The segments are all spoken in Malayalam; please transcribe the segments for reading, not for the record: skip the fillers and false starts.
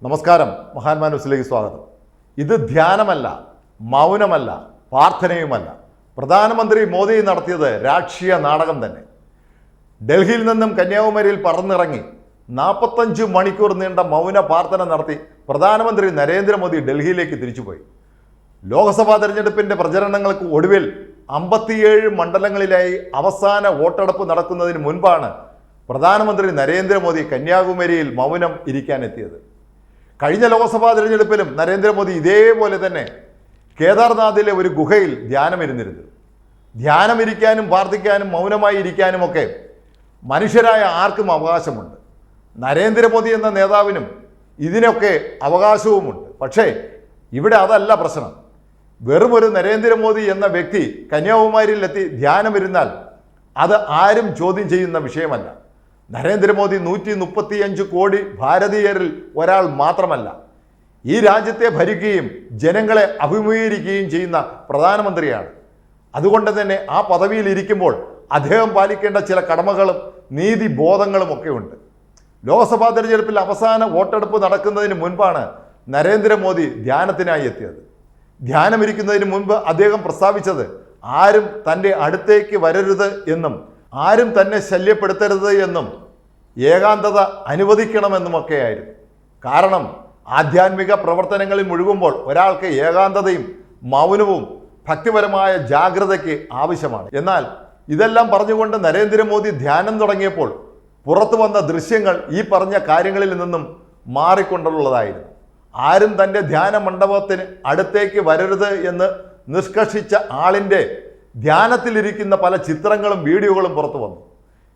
നമസ്കാരം, മഹാന്മാ ന്യൂസിലേക്ക് സ്വാഗതം. ഇത് ധ്യാനമല്ല, മൗനമല്ല, പ്രാർത്ഥനയുമല്ല. പ്രധാനമന്ത്രി മോദി നടത്തിയത് രാഷ്ട്രീയ നാടകം തന്നെ. ഡൽഹിയിൽ നിന്നും കന്യാകുമാരിയിൽ പറന്നിറങ്ങി 45 മണിക്കൂർ നീണ്ട മൗന പ്രാർത്ഥന നടത്തി പ്രധാനമന്ത്രി നരേന്ദ്രമോദി ഡൽഹിയിലേക്ക് തിരിച്ചുപോയി. ലോക്സഭാ തെരഞ്ഞെടുപ്പിൻ്റെ പ്രചരണങ്ങൾക്ക് ഒടുവിൽ 57 മണ്ഡലങ്ങളിലായി അവസാന വോട്ടെടുപ്പ് നടക്കുന്നതിന് മുൻപാണ് പ്രധാനമന്ത്രി നരേന്ദ്രമോദി കന്യാകുമാരിയിൽ മൗനം ഇരിക്കാനെത്തിയത്. കഴിഞ്ഞ ലോക്സഭാ തിരഞ്ഞെടുപ്പിലും നരേന്ദ്രമോദി ഇതേപോലെ തന്നെ കേദാർനാഥിലെ ഒരു ഗുഹയിൽ ധ്യാനമിരുന്നിരുന്നു. ധ്യാനമിരിക്കാനും പ്രാർത്ഥിക്കാനും മൗനമായി ഇരിക്കാനുമൊക്കെ മനുഷ്യരായ ആർക്കും അവകാശമുണ്ട്. നരേന്ദ്രമോദി എന്ന നേതാവിനും ഇതിനൊക്കെ അവകാശവുമുണ്ട്. പക്ഷേ ഇവിടെ അതല്ല പ്രശ്നം. വെറും ഒരു നരേന്ദ്രമോദി എന്ന വ്യക്തി കന്യാകുമാരിയിലെത്തി ധ്യാനമിരുന്നാൽ അത് ആരും ചോദ്യം ചെയ്യുന്ന വിഷയമല്ല. നരേന്ദ്രമോദി 135 കോടി ഭാരതീയരിൽ ഒരാൾ മാത്രമല്ല, ഈ രാജ്യത്തെ ഭരിക്കുകയും ജനങ്ങളെ അഭിമുഖീകരിക്കുകയും ചെയ്യുന്ന പ്രധാനമന്ത്രിയാണ്. അതുകൊണ്ട് തന്നെ ആ പദവിയിൽ ഇരിക്കുമ്പോൾ അദ്ദേഹം പാലിക്കേണ്ട ചില കടമകളും നീതിബോധങ്ങളും ഒക്കെ ഉണ്ട്. ലോക്സഭാ തെരഞ്ഞെടുപ്പിൽ അവസാന വോട്ടെടുപ്പ് നടക്കുന്നതിന് മുൻപാണ് നരേന്ദ്രമോദി ധ്യാനത്തിനായി എത്തിയത്. ധ്യാനമിരിക്കുന്നതിന് മുൻപ് അദ്ദേഹം പ്രസ്താവിച്ചത് ആരും തൻ്റെ അടുത്തേക്ക് വരരുത് എന്നും ആരും തന്നെ ശല്യപ്പെടുത്തരുത് എന്നും ഏകാന്തത അനുവദിക്കണമെന്നുമൊക്കെയായിരുന്നു. കാരണം ആധ്യാത്മിക പ്രവർത്തനങ്ങളിൽ മുഴുകുമ്പോൾ ഒരാൾക്ക് ഏകാന്തതയും മൗനവും ഭക്തിപരമായ ജാഗ്രതയ്ക്ക് ആവശ്യമാണ്. എന്നാൽ ഇതെല്ലാം പറഞ്ഞുകൊണ്ട് നരേന്ദ്രമോദി ധ്യാനം തുടങ്ങിയപ്പോൾ പുറത്തു വന്ന ദൃശ്യങ്ങൾ ഈ പറഞ്ഞ കാര്യങ്ങളിൽ നിന്നും മാറിക്കൊണ്ടുള്ളതായിരുന്നു. ആരും തൻ്റെ ധ്യാന മണ്ഡപത്തിന് അടുത്തേക്ക് വരരുത് എന്ന് നിഷ്കർഷിച്ച ആളിൻ്റെ ധ്യാനത്തിലിരിക്കുന്ന പല ചിത്രങ്ങളും വീഡിയോകളും പുറത്തു വന്നു.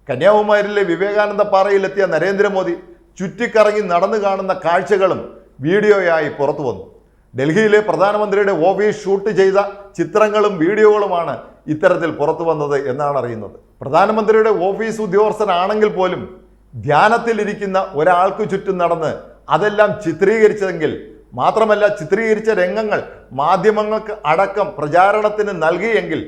കന്യാകുമാരിയിലെ വിവേകാനന്ദ പാറയിലെത്തിയ നരേന്ദ്രമോദി ചുറ്റിക്കറങ്ങി നടന്നു കാണുന്ന കാഴ്ചകളും വീഡിയോയായി പുറത്തു വന്നു. ഡൽഹിയിലെ പ്രധാനമന്ത്രിയുടെ ഓഫീസ് ഷൂട്ട് ചെയ്ത ചിത്രങ്ങളും വീഡിയോകളുമാണ് ഇത്തരത്തിൽ പുറത്തു വന്നത് എന്നാണ് അറിയുന്നത്. പ്രധാനമന്ത്രിയുടെ ഓഫീസ് ഉദ്യോഗസ്ഥനാണെങ്കിൽ പോലും ധ്യാനത്തിലിരിക്കുന്ന ഒരാൾക്ക് ചുറ്റും നടന്ന് അതെല്ലാം ചിത്രീകരിച്ചതെങ്കിൽ മാത്രമല്ല, ചിത്രീകരിച്ച രംഗങ്ങൾ മാധ്യമങ്ങൾക്ക് അടക്കം പ്രചാരണത്തിന് നൽകിയെങ്കിൽ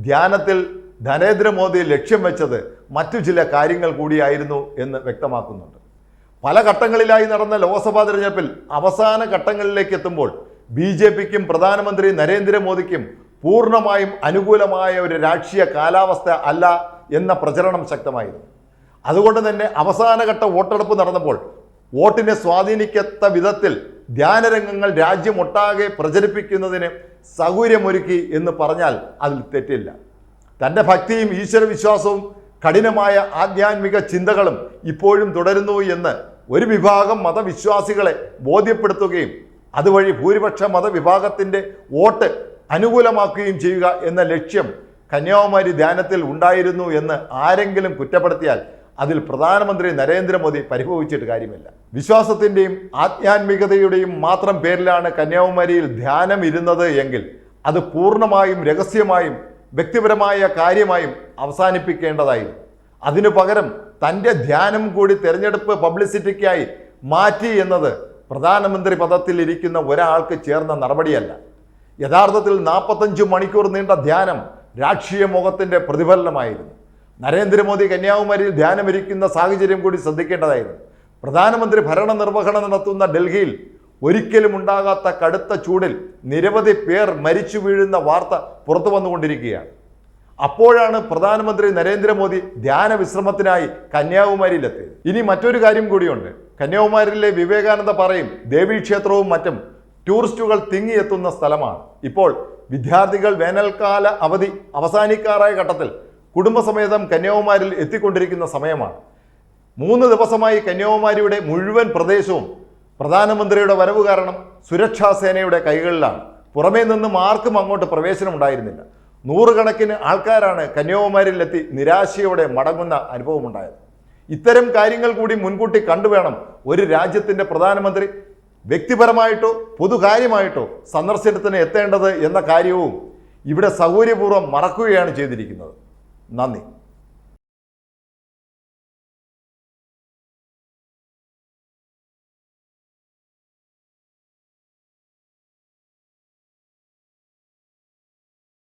ധ്യാനത്തിൽ നരേന്ദ്രമോദി ലക്ഷ്യം വെച്ചത് മറ്റു ചില കാര്യങ്ങൾ കൂടിയായിരുന്നു എന്ന് വ്യക്തമാക്കുന്നുണ്ട്. പല ഘട്ടങ്ങളിലായി നടന്ന ലോക്സഭാ തെരഞ്ഞെടുപ്പിൽ അവസാന ഘട്ടങ്ങളിലേക്ക് എത്തുമ്പോൾ BJPക്കും പ്രധാനമന്ത്രി നരേന്ദ്രമോദിക്കും പൂർണ്ണമായും അനുകൂലമായ ഒരു രാഷ്ട്രീയ കാലാവസ്ഥ അല്ല എന്ന പ്രചരണം ശക്തമായിരുന്നു. അതുകൊണ്ട് തന്നെ അവസാനഘട്ട വോട്ടെടുപ്പ് നടന്നപ്പോൾ വോട്ടിനെ സ്വാധീനിക്കാത്ത വിധത്തിൽ ധ്യാനരംഗങ്ങൾ രാജ്യമൊട്ടാകെ പ്രചരിപ്പിക്കുന്നതിന് സൗകര്യമൊരുക്കി എന്ന് പറഞ്ഞാൽ അതിൽ തെറ്റില്ല. തൻ്റെ ഭക്തിയും ഈശ്വരവിശ്വാസവും കഠിനമായ ആധ്യാത്മിക ചിന്തകളും ഇപ്പോഴും തുടരുന്നു എന്ന് ഒരു വിഭാഗം മതവിശ്വാസികളെ ബോധ്യപ്പെടുത്തുകയും അതുവഴി ഭൂരിപക്ഷ മതവിഭാഗത്തിൻ്റെ വോട്ട് അനുകൂലമാക്കുകയും ചെയ്യുക എന്ന ലക്ഷ്യം കന്യാകുമാരി ധ്യാനത്തിൽ ഉണ്ടായിരുന്നു എന്ന് ആരെങ്കിലും കുറ്റപ്പെടുത്തിയാൽ അതിൽ പ്രധാനമന്ത്രി നരേന്ദ്രമോദി പരിഭവിച്ചിട്ട് കാര്യമില്ല. വിശ്വാസത്തിൻ്റെയും ആധ്യാത്മികതയുടെയും മാത്രം പേരിലാണ് കന്യാകുമാരിയിൽ ധ്യാനം ഇരുന്നത് എങ്കിൽ അത് പൂർണ്ണമായും രഹസ്യമായും വ്യക്തിപരമായ കാര്യമായും അവസാനിപ്പിക്കേണ്ടതായിരുന്നു. അതിനു പകരം തൻ്റെ ധ്യാനം കൂടി തെരഞ്ഞെടുപ്പ് പബ്ലിസിറ്റിക്കായി മാറ്റി എന്നത് പ്രധാനമന്ത്രി പദത്തിൽ ഇരിക്കുന്ന ഒരാൾക്ക് ചേർന്ന നടപടിയല്ല. യഥാർത്ഥത്തിൽ 45 മണിക്കൂർ നീണ്ട ധ്യാനം രാഷ്ട്രീയ മോഹത്തിൻ്റെ പ്രതിഫലനമായിരുന്നു. നരേന്ദ്രമോദി കന്യാകുമാരിയിൽ ധ്യാനമിരിക്കുന്ന സാഹചര്യം കൂടി ശ്രദ്ധിക്കേണ്ടതായിരുന്നു. പ്രധാനമന്ത്രി ഭരണനിർവഹണം നടത്തുന്ന ഡൽഹിയിൽ ഒരിക്കലും ഉണ്ടാകാത്ത കടുത്ത ചൂടിൽ നിരവധി പേർ മരിച്ചു വീഴുന്ന വാർത്ത പുറത്തു വന്നുകൊണ്ടിരിക്കുകയാണ്. അപ്പോഴാണ് പ്രധാനമന്ത്രി നരേന്ദ്രമോദി ധ്യാന വിശ്രമത്തിനായി കന്യാകുമാരിയിലെത്തിയത്. ഇനി മറ്റൊരു കാര്യം കൂടിയുണ്ട്. കന്യാകുമാരിയിലെ വിവേകാനന്ദ പാറയും ദേവീക്ഷേത്രവും മറ്റും ടൂറിസ്റ്റുകൾ തിങ്ങിയെത്തുന്ന സ്ഥലമാണ്. ഇപ്പോൾ വിദ്യാർത്ഥികൾ വേനൽക്കാല അവധി അവസാനിക്കാറായ ഘട്ടത്തിൽ കുടുംബസമേതം കന്യാകുമാരിയിൽ എത്തിക്കൊണ്ടിരിക്കുന്ന സമയമാണ്. 3 ദിവസമായി കന്യാകുമാരിയുടെ മുഴുവൻ പ്രദേശവും പ്രധാനമന്ത്രിയുടെ വരവ് കാരണം സുരക്ഷാ സേനയുടെ കൈകളിലാണ്. പുറമേ നിന്നും ആർക്കും അങ്ങോട്ട് പ്രവേശനം ഉണ്ടായിരുന്നില്ല. 100 കണക്കിന് ആൾക്കാരാണ് കന്യാകുമാരിയിലെത്തി നിരാശയോടെ മടങ്ങുന്ന അനുഭവമുണ്ടായത്. ഇത്തരം കാര്യങ്ങൾ കൂടി മുൻകൂട്ടി കണ്ടുവേണം ഒരു രാജ്യത്തിൻ്റെ പ്രധാനമന്ത്രി വ്യക്തിപരമായിട്ടോ പൊതുകാര്യമായിട്ടോ സന്ദർശനത്തിന് എത്തേണ്ടത് എന്ന കാര്യവും ഇവിടെ സൗകര്യപൂർവ്വം മറക്കുകയാണ് ചെയ്തിരിക്കുന്നത്. നന്ദി.